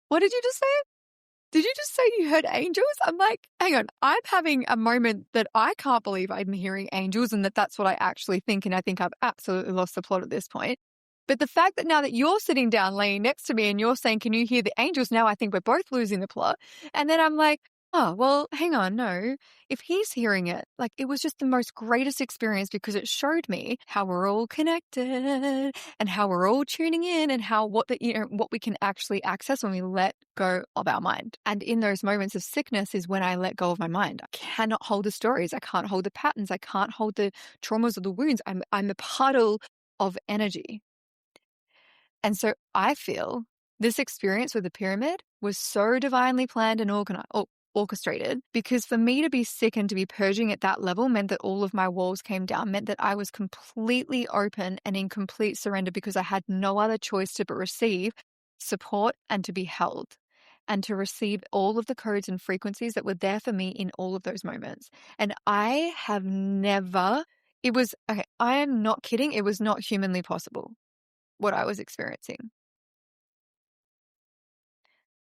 [SPEAKER 1] what did you just say? Did you just say you heard angels? I'm like, hang on, I'm having a moment that I can't believe I'm hearing angels and that's what I actually think. And I think I've absolutely lost the plot at this point. But the fact that now that you're sitting down laying next to me and you're saying, can you hear the angels? Now I think we're both losing the plot. And then I'm like, oh, well, hang on, no. If he's hearing it, like it was just the most greatest experience because it showed me how we're all connected and how we're all tuning in and how what we can actually access when we let go of our mind. And in those moments of sickness is when I let go of my mind. I cannot hold the stories. I can't hold the patterns. I can't hold the traumas or the wounds. I'm a puddle of energy. And so I feel this experience with the pyramid was so divinely planned and orchestrated because for me to be sick and to be purging at that level meant that all of my walls came down, meant that I was completely open and in complete surrender because I had no other choice but receive support and to be held and to receive all of the codes and frequencies that were there for me in all of those moments. And I have never, I am not kidding, it was not humanly possible what I was experiencing.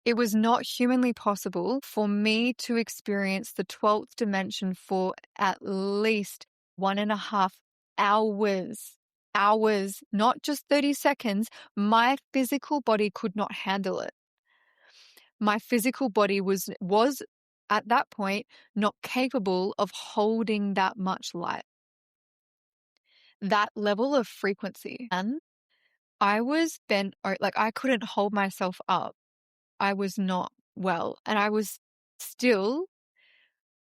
[SPEAKER 1] It was not humanly possible for me to experience the 12th dimension for at least 1.5 hours. Hours, not just 30 seconds. My physical body could not handle it. My physical body was at that point not capable of holding that much light. That level of frequency. And I was bent, like I couldn't hold myself up. I was not well. And I was still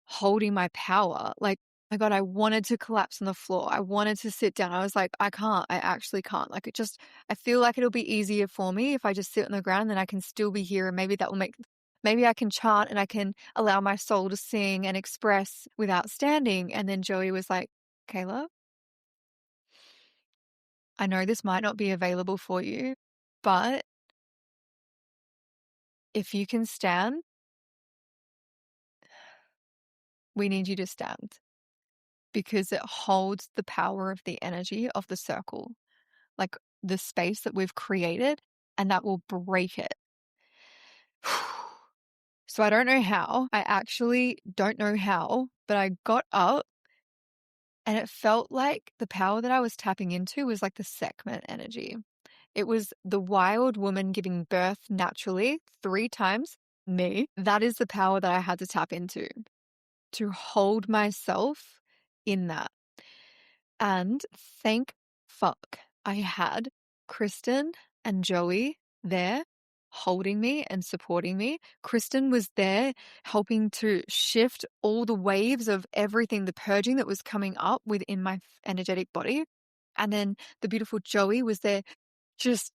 [SPEAKER 1] holding my power. Like, my God, I wanted to collapse on the floor. I wanted to sit down. I was like, I can't. I actually can't. Like, I feel like it'll be easier for me if I just sit on the ground and then I can still be here. And maybe that will maybe I can chant and I can allow my soul to sing and express without standing. And then Joey was like, Kailah, I know this might not be available for you, but if you can stand, we need you to stand because it holds the power of the energy of the circle, like the space that we've created, and that will break it. So I don't know how. I actually don't know how, but I got up and it felt like the power that I was tapping into was like the Sekhmet energy. It was the wild woman giving birth naturally 3 times, me. That is the power that I had to tap into to hold myself in that. And thank fuck I had Kristen and Joey there holding me and supporting me. Kristen was there helping to shift all the waves of everything, the purging that was coming up within my energetic body. And then the beautiful Joey was there just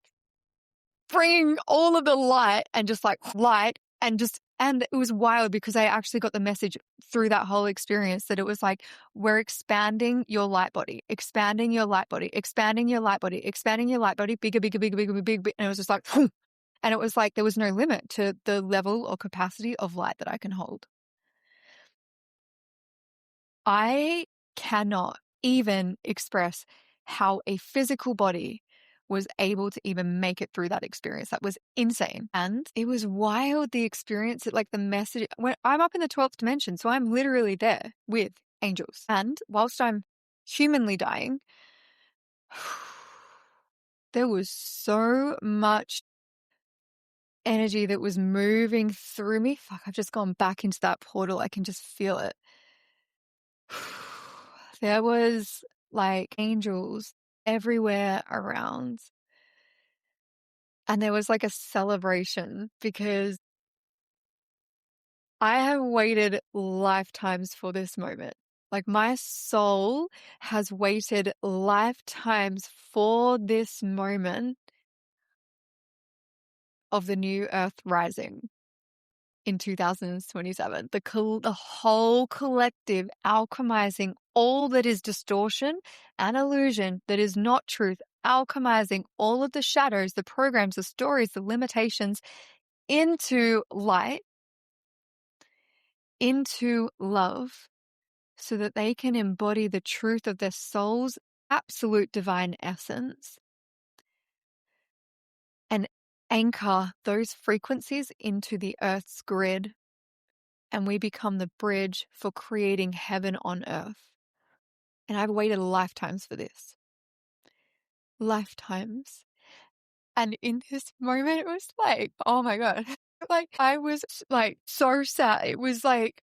[SPEAKER 1] bringing all of the light and just like light and it was wild because I actually got the message through that whole experience that it was like, we're expanding your light body, expanding your light body, expanding your light body, expanding your light body, bigger, bigger, bigger, bigger, bigger. And it was just like, and it was like, there was no limit to the level or capacity of light that I can hold. I cannot even express how a physical body was able to even make it through that experience. That was insane. And it was wild, the experience, like the message. When I'm up in the 12th dimension, so I'm literally there with angels. And whilst I'm humanly dying, there was so much energy that was moving through me. Fuck, I've just gone back into that portal. I can just feel it. There was like angels everywhere around. And there was like a celebration because I have waited lifetimes for this moment. Like my soul has waited lifetimes for this moment of the new earth rising in 2027. The whole collective alchemizing all that is distortion and illusion that is not truth, alchemizing all of the shadows, the programs, the stories, the limitations into light, into love, so that they can embody the truth of their soul's absolute divine essence and anchor those frequencies into the earth's grid. And we become the bridge for creating heaven on earth. And I've waited lifetimes for this. Lifetimes. And in this moment, it was like, oh my God. Like, I was like so sad. It was like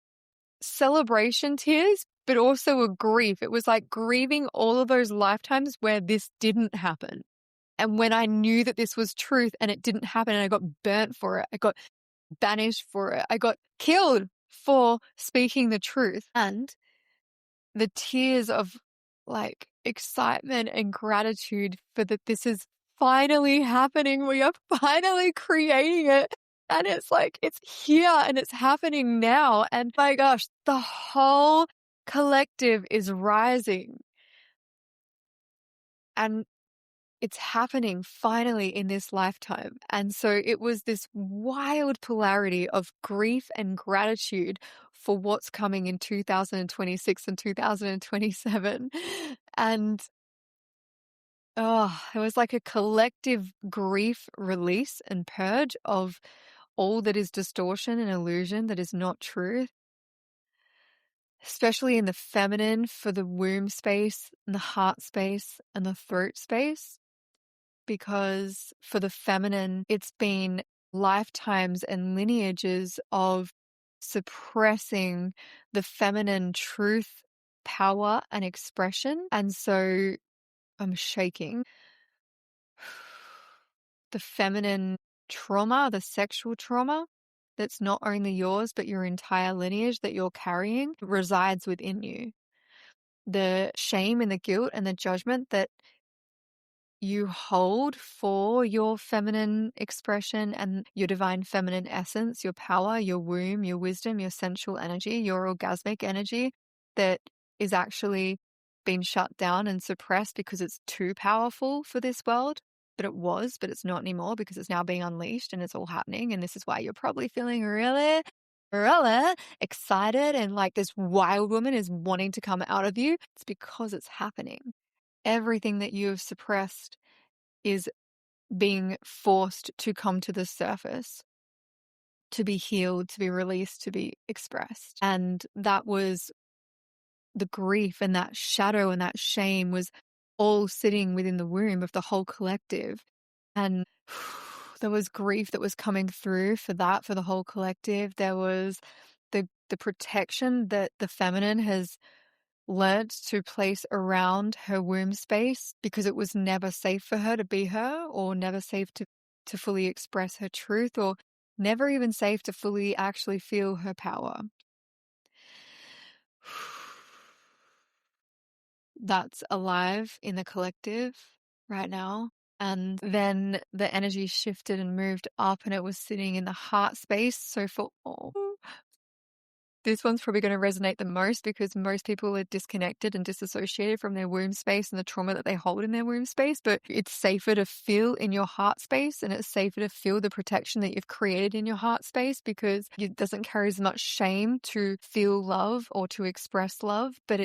[SPEAKER 1] celebration tears, but also a grief. It was like grieving all of those lifetimes where this didn't happen. And when I knew that this was truth and it didn't happen, and I got burnt for it, I got banished for it, I got killed for speaking the truth. And the tears of like excitement and gratitude for that this is finally happening. We are finally creating it. And it's like, it's here and it's happening now. And my gosh, the whole collective is rising. And it's happening finally in this lifetime. And so it was this wild polarity of grief and gratitude for what's coming in 2026 and 2027. And it was like a collective grief release and purge of all that is distortion and illusion that is not truth, especially in the feminine, for the womb space and the heart space and the throat space. Because for the feminine, it's been lifetimes and lineages of suppressing the feminine truth, power, and expression. And so I'm shaking. The feminine trauma, the sexual trauma that's not only yours, but your entire lineage that you're carrying resides within you. The shame and the guilt and the judgment that you hold for your feminine expression and your divine feminine essence, your power, your womb, your wisdom, your sensual energy, your orgasmic energy that is actually been shut down and suppressed because it's too powerful for this world. But it was, but it's not anymore because it's now being unleashed and it's all happening. And this is why you're probably feeling really, really excited and like this wild woman is wanting to come out of you. It's because it's happening. Everything that you have suppressed is being forced to come to the surface, to be healed, to be released, to be expressed. And that was the grief, and that shadow and that shame was all sitting within the womb of the whole collective. And there was grief that was coming through for that, for the whole collective. There was the protection that the feminine has learnt to place around her womb space because it was never safe for her to be her, or never safe to fully express her truth, or never even safe to fully actually feel her power. That's alive in the collective right now. And then the energy shifted and moved up, and it was sitting in the heart space. So for this one's probably going to resonate the most because most people are disconnected and disassociated from their womb space and the trauma that they hold in their womb space. But it's safer to feel in your heart space, and it's safer to feel the protection that you've created in your heart space because it doesn't carry as much shame to feel love or to express love, but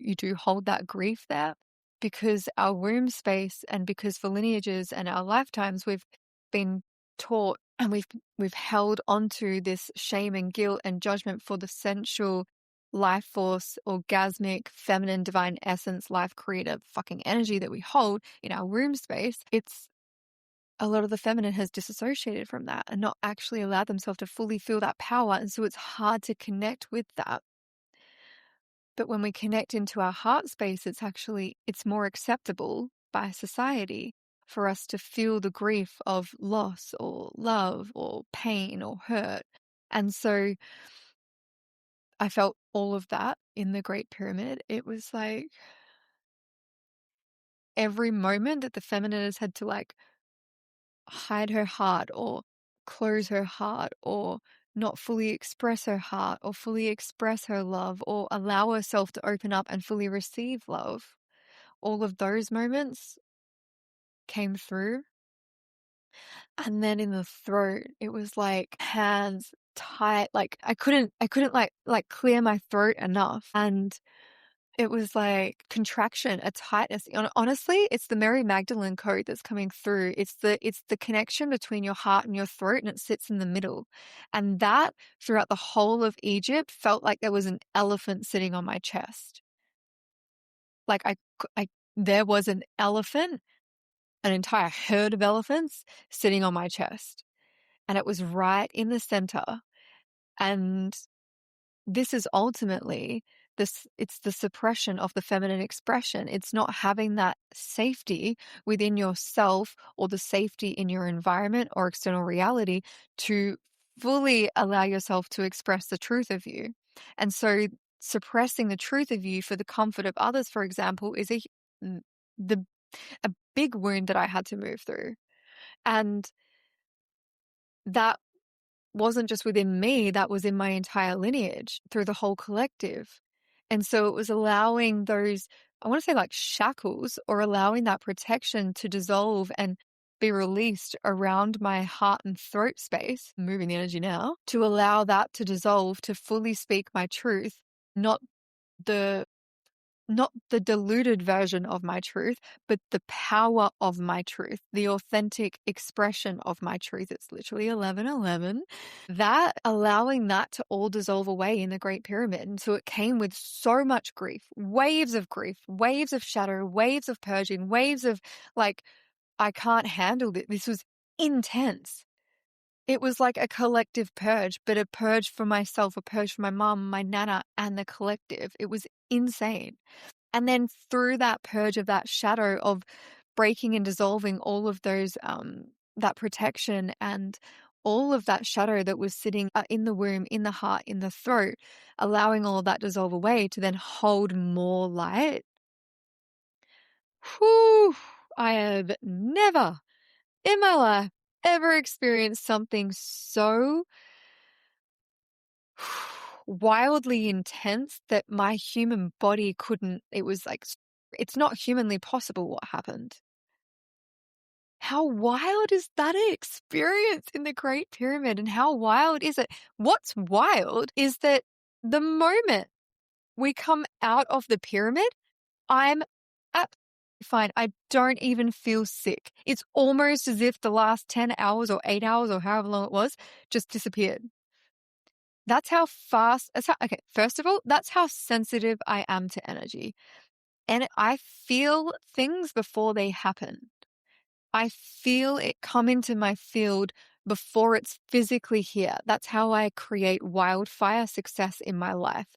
[SPEAKER 1] you do hold that grief there because our womb space, and because for lineages and our lifetimes, we've been taught and we've held onto this shame and guilt and judgment for the sensual life force, orgasmic, feminine, divine essence, life creative fucking energy that we hold in our womb space. It's a lot of the feminine has disassociated from that and not actually allowed themselves to fully feel that power. And so it's hard to connect with that. But when we connect into our heart space, it's more acceptable by society for us to feel the grief of loss or love or pain or hurt. And so I felt all of that in the Great Pyramid. It was like every moment that the feminine has had to like hide her heart or close her heart or not fully express her heart or fully express her love or allow herself to open up and fully receive love. All of those moments came through. And then in the throat, it was like hands tight. Like I couldn't like clear my throat enough. And it was like contraction, a tightness. Honestly, it's the Mary Magdalene code that's coming through. It's the connection between your heart and your throat, and it sits in the middle. And that throughout the whole of Egypt felt like there was an elephant sitting on my chest. Like there was an elephant, an entire herd of elephants sitting on my chest. And it was right in the center. And this is ultimately it's the suppression of the feminine expression. It's not having that safety within yourself or the safety in your environment or external reality to fully allow yourself to express the truth of you. And so suppressing the truth of you for the comfort of others, for example, is a big wound that I had to move through. And that wasn't just within me, that was in my entire lineage through the whole collective. And so it was allowing those, I want to say like shackles, or allowing that protection to dissolve and be released around my heart and throat space, moving the energy now, to allow that to dissolve, to fully speak my truth, not the diluted version of my truth, but the power of my truth, the authentic expression of my truth. It's literally 11:11. That, allowing that to all dissolve away in the Great Pyramid. And so it came with so much grief, waves of shadow, waves of purging, waves of like, I can't handle this. This was intense. It was like a collective purge, but a purge for myself, a purge for my mum, my nana, and the collective. It was insane. And then through that purge of that shadow of breaking and dissolving all of those, that protection and all of that shadow that was sitting in the womb, in the heart, in the throat, allowing all of that dissolve away to then hold more light. Whew, I have never in my life ever experienced something so wildly intense that my human body couldn't. It was like, it's not humanly possible what happened. How wild is that experience in the Great Pyramid? And how wild is it? What's wild is that the moment we come out of the pyramid, I'm absolutely fine. I don't even feel sick. It's almost as if the last 10 hours or 8 hours or however long it was just disappeared. That's how fast, okay, first of all, that's how sensitive I am to energy. And I feel things before they happen. I feel it come into my field before it's physically here. That's how I create wildfire success in my life.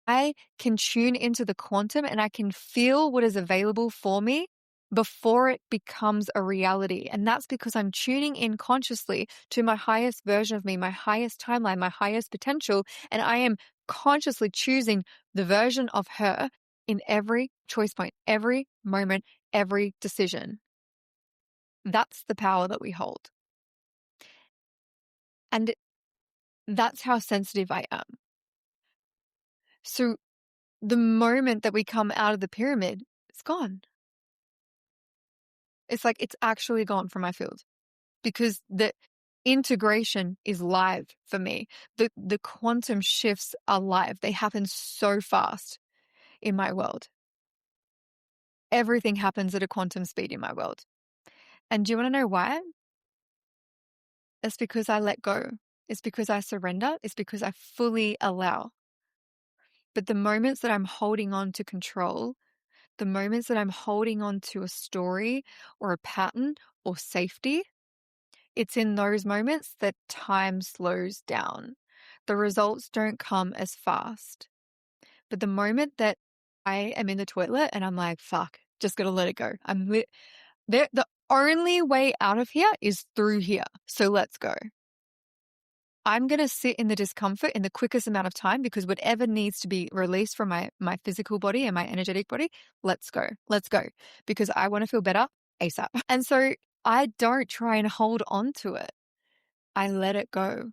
[SPEAKER 1] I can tune into the quantum and I can feel what is available for me before it becomes a reality. And that's because I'm tuning in consciously to my highest version of me, my highest timeline, my highest potential. And I am consciously choosing the version of her in every choice point, every moment, every decision. That's the power that we hold. And that's how sensitive I am. So the moment that we come out of the pyramid, it's gone. It's like it's actually gone from my field because the integration is live for me. The quantum shifts are live. They happen so fast in my world. Everything happens at a quantum speed in my world. And do you want to know why? It's because I let go. It's because I surrender. It's because I fully allow. But the moments that I'm holding on to control, the moments that I'm holding on to a story or a pattern or safety, it's in those moments that time slows down. The results don't come as fast. But the moment that I am in the toilet and I'm like, fuck, just got to let it go. The only way out of here is through here. So let's go. I'm going to sit in the discomfort in the quickest amount of time, because whatever needs to be released from my physical body and my energetic body, let's go, because I want to feel better ASAP. And so I don't try and hold on to it. I let it go.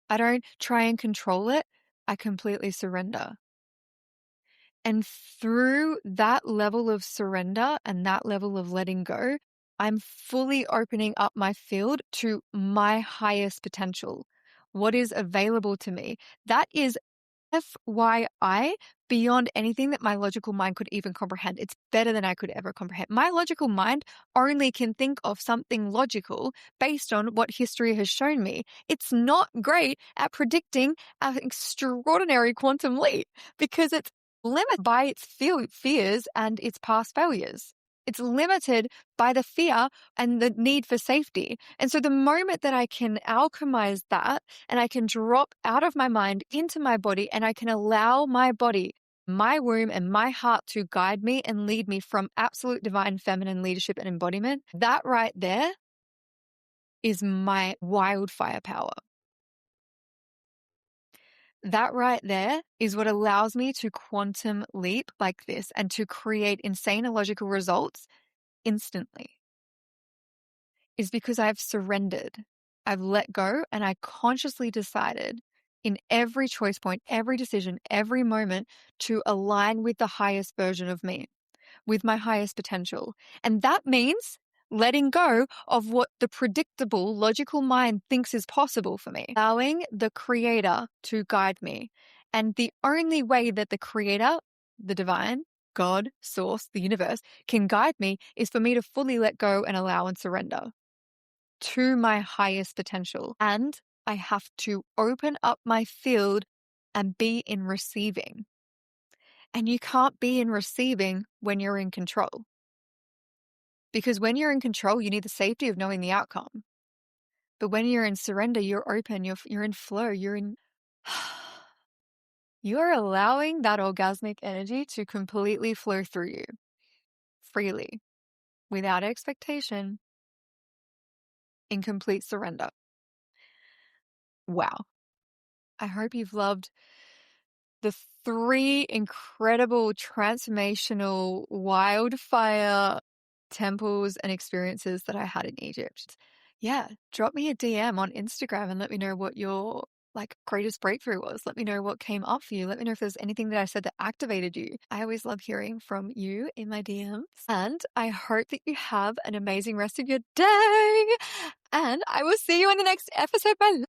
[SPEAKER 1] I don't try and control it. I completely surrender. And through that level of surrender and that level of letting go, I'm fully opening up my field to my highest potential, what is available to me. That is FYI, beyond anything that my logical mind could even comprehend. It's better than I could ever comprehend. My logical mind only can think of something logical based on what history has shown me. It's not great at predicting an extraordinary quantum leap, because it's limited by its fears and its past failures. It's limited by the fear and the need for safety. And so the moment that I can alchemize that, and I can drop out of my mind into my body, and I can allow my body, my womb, and my heart to guide me and lead me from absolute divine feminine leadership and embodiment, that right there is my wildfire power. That right there is what allows me to quantum leap like this and to create insane illogical results instantly, is because I've surrendered. I've let go, and I consciously decided in every choice point, every decision, every moment, to align with the highest version of me, with my highest potential. And that means letting go of what the predictable, logical mind thinks is possible for me, allowing the creator to guide me. And the only way that the creator, the divine, God, source, the universe, can guide me is for me to fully let go and allow and surrender to my highest potential. And I have to open up my field and be in receiving. And you can't be in receiving when you're in control. Because when you're in control, you need the safety of knowing the outcome. But when you're in surrender, you're open, you're in flow, you're allowing that orgasmic energy to completely flow through you freely, without expectation, in complete surrender. Wow. I hope you've loved the 3 incredible transformational wildfire temples and experiences that I had in Egypt. Yeah, drop me a DM on Instagram and let me know what your greatest breakthrough was. Let me know what came up for you. Let me know if there's anything that I said that activated you. I always love hearing from you in my DMs. And I hope that you have an amazing rest of your day. And I will see you in the next episode. Bye.